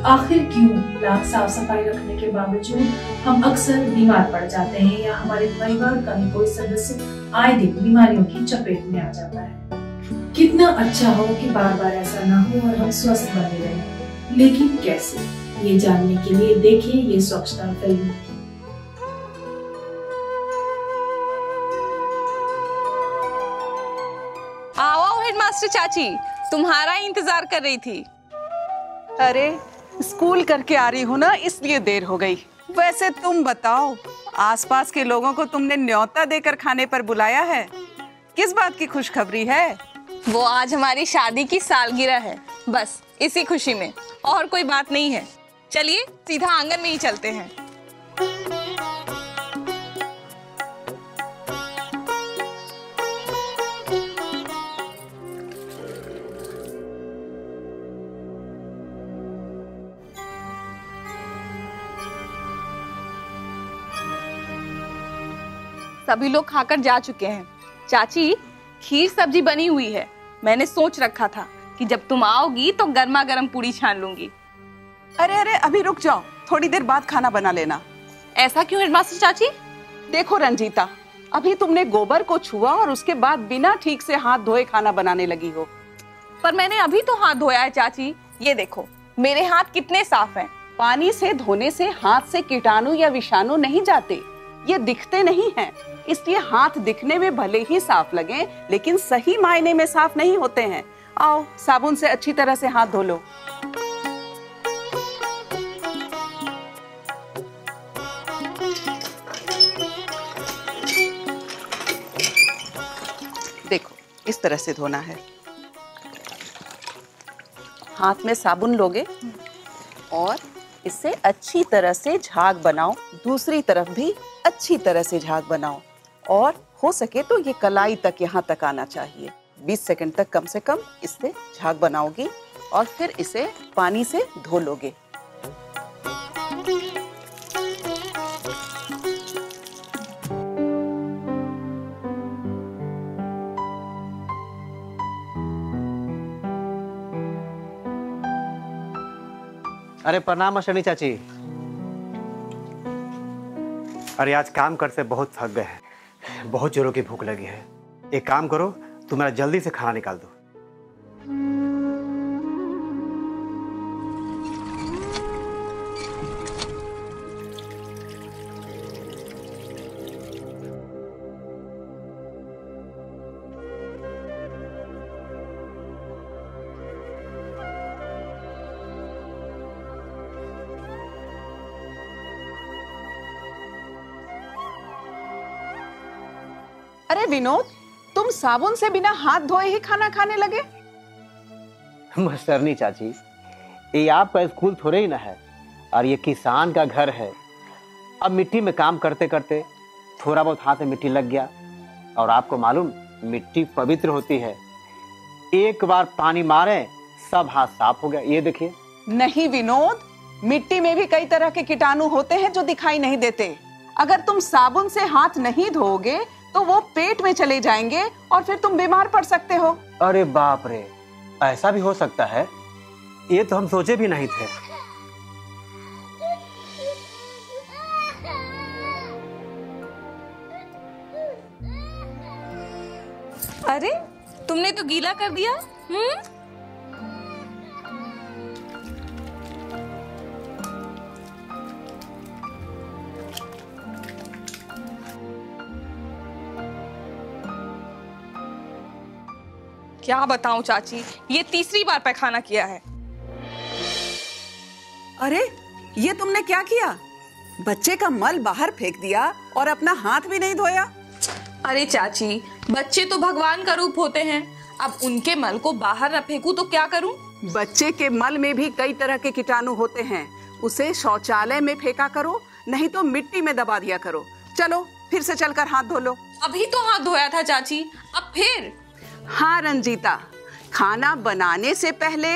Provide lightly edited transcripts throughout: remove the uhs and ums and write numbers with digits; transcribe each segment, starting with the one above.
आखिर क्यों लाख साफ सफाई रखने के बावजूद हम अक्सर बीमार पड़ जाते हैं या हमारे परिवार का ही कोई सदस्य आए दिन बीमारियों की चपेट में आ जाता है। कितना अच्छा हो कि बार बार ऐसा ना हो और हम स्वस्थ बने रहें, लेकिन कैसे, ये जानने के लिए देखिए ये स्वच्छता फिल्म। आओ हेडमास्टर चाची, तुम्हारा इंतजार कर रही थी। अरे स्कूल करके आ रही हूँ ना, इसलिए देर हो गई। वैसे तुम बताओ, आसपास के लोगों को तुमने न्योता देकर खाने पर बुलाया है, किस बात की खुशखबरी है? वो आज हमारी शादी की सालगिरह है, बस इसी खुशी में, और कोई बात नहीं है। चलिए सीधा आंगन में ही चलते हैं। सभी लोग खाकर जा चुके हैं। चाची, खीर सब्जी बनी हुई है। मैंने सोच रखा था कि जब तुम आओगी तो गर्मा गर्म पूरी छान लूंगी। अरे अरे अभी रुक जाओ, थोड़ी देर बाद खाना बना लेना। ऐसा क्यों हेडमास्टर चाची? देखो रंजीता, अभी तुमने गोबर को छुआ और उसके बाद बिना ठीक से हाथ धोए खाना बनाने लगी हो। पर मैंने अभी तो हाथ धोया है चाची, ये देखो मेरे हाथ कितने साफ हैं। पानी से धोने से हाथ से कीटाणु या विषाणु नहीं जाते, ये दिखते नहीं हैं। इसलिए हाथ दिखने में भले ही साफ लगे, लेकिन सही मायने में साफ नहीं होते हैं। आओ साबुन से अच्छी तरह से हाथ धो लो। देखो इस तरह से धोना है। हाथ में साबुन लोगे और इससे अच्छी तरह से झाग बनाओ, दूसरी तरफ भी अच्छी तरह से झाग बनाओ, और हो सके तो ये कलाई तक यहाँ तक आना चाहिए। 20 सेकंड तक कम से कम इससे झाग बनाओगी और फिर इसे पानी से धो लोगे। अरे प्रणाम मास्टरनी चाची। अरे आज काम करते बहुत थक गए हैं, बहुत जोरों की भूख लगी है। एक काम करो, तुम मेरा जल्दी से खाना निकाल दो। अरे विनोद, तुम साबुन से बिना हाथ धोए ही खाना खाने लगे? मास्टरनी चाची, ये आपका स्कूल थोड़े ही ना है, और ये किसान का घर है। अब मिट्टी में काम करते करते थोड़ा बहुत हाथ में मिट्टी लग गया, और आपको मालूम मिट्टी पवित्र होती है। एक बार पानी मारे सब हाथ साफ हो गया। ये देखिए। नहीं विनोद, मिट्टी में भी कई तरह के कीटाणु होते हैं जो दिखाई नहीं देते। अगर तुम साबुन से हाथ नहीं धोओगे तो वो पेट में चले जाएंगे और फिर तुम बीमार पड़ सकते हो। अरे बाप रे, ऐसा भी हो सकता है? ये तो हम सोचे भी नहीं थे। अरे तुमने तो गीला कर दिया। क्या बताऊं चाची, ये तीसरी बार पैखाना किया है। अरे ये तुमने क्या किया? बच्चे का मल बाहर फेंक दिया और अपना हाथ भी नहीं धोया। अरे चाची, बच्चे तो भगवान का रूप होते हैं, अब उनके मल को बाहर न फेंकूं तो क्या करूं? बच्चे के मल में भी कई तरह के कीटाणु होते हैं, उसे शौचालय में फेंका करो, नहीं तो मिट्टी में दबा दिया करो। चलो फिर से चलकर हाथ धो लो। अभी तो हाथ धोया था चाची, अब फिर? हाँ रंजीता, खाना बनाने से पहले,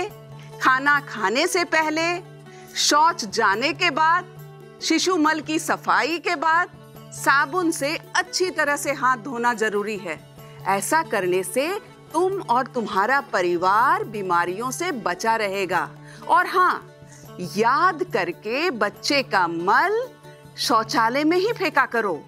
खाना खाने से पहले, शौच जाने के बाद, शिशु मल की सफाई के बाद साबुन से अच्छी तरह से हाथ धोना जरूरी है। ऐसा करने से तुम और तुम्हारा परिवार बीमारियों से बचा रहेगा। और हाँ, याद करके बच्चे का मल शौचालय में ही फेंका करो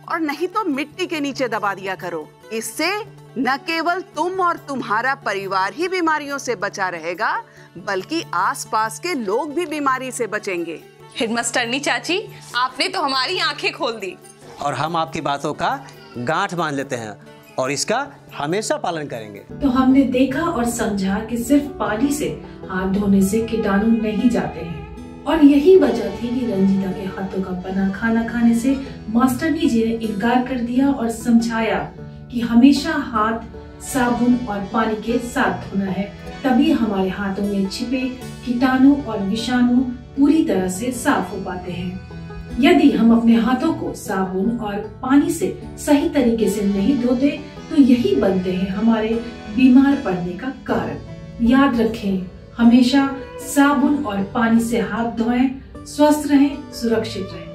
और नहीं तो मिट्टी के नीचे दबा दिया करो। इससे न केवल तुम और तुम्हारा परिवार ही बीमारियों से बचा रहेगा, बल्कि आसपास के लोग भी बीमारी से बचेंगे। हेडमास्टरनी चाची, आपने तो हमारी आंखें खोल दी। और हम आपकी बातों का गांठ बांध लेते हैं और इसका हमेशा पालन करेंगे। तो हमने देखा और समझा कि सिर्फ पानी से हाथ धोने से कीटाणु नहीं जाते हैं, और यही वजह थी कि रंजीता के हाथों का बना खाना खाने से मास्टरनी जी ने इनकार कर दिया और समझाया कि हमेशा हाथ साबुन और पानी के साथ धोना है, तभी हमारे हाथों में छिपे कीटाणु और विषाणु पूरी तरह से साफ हो पाते हैं। यदि हम अपने हाथों को साबुन और पानी से सही तरीके से नहीं धोते तो यही बनते हैं हमारे बीमार पड़ने का कारण। याद रखें, हमेशा साबुन और पानी से हाथ धोएं, स्वस्थ रहें, सुरक्षित रहें।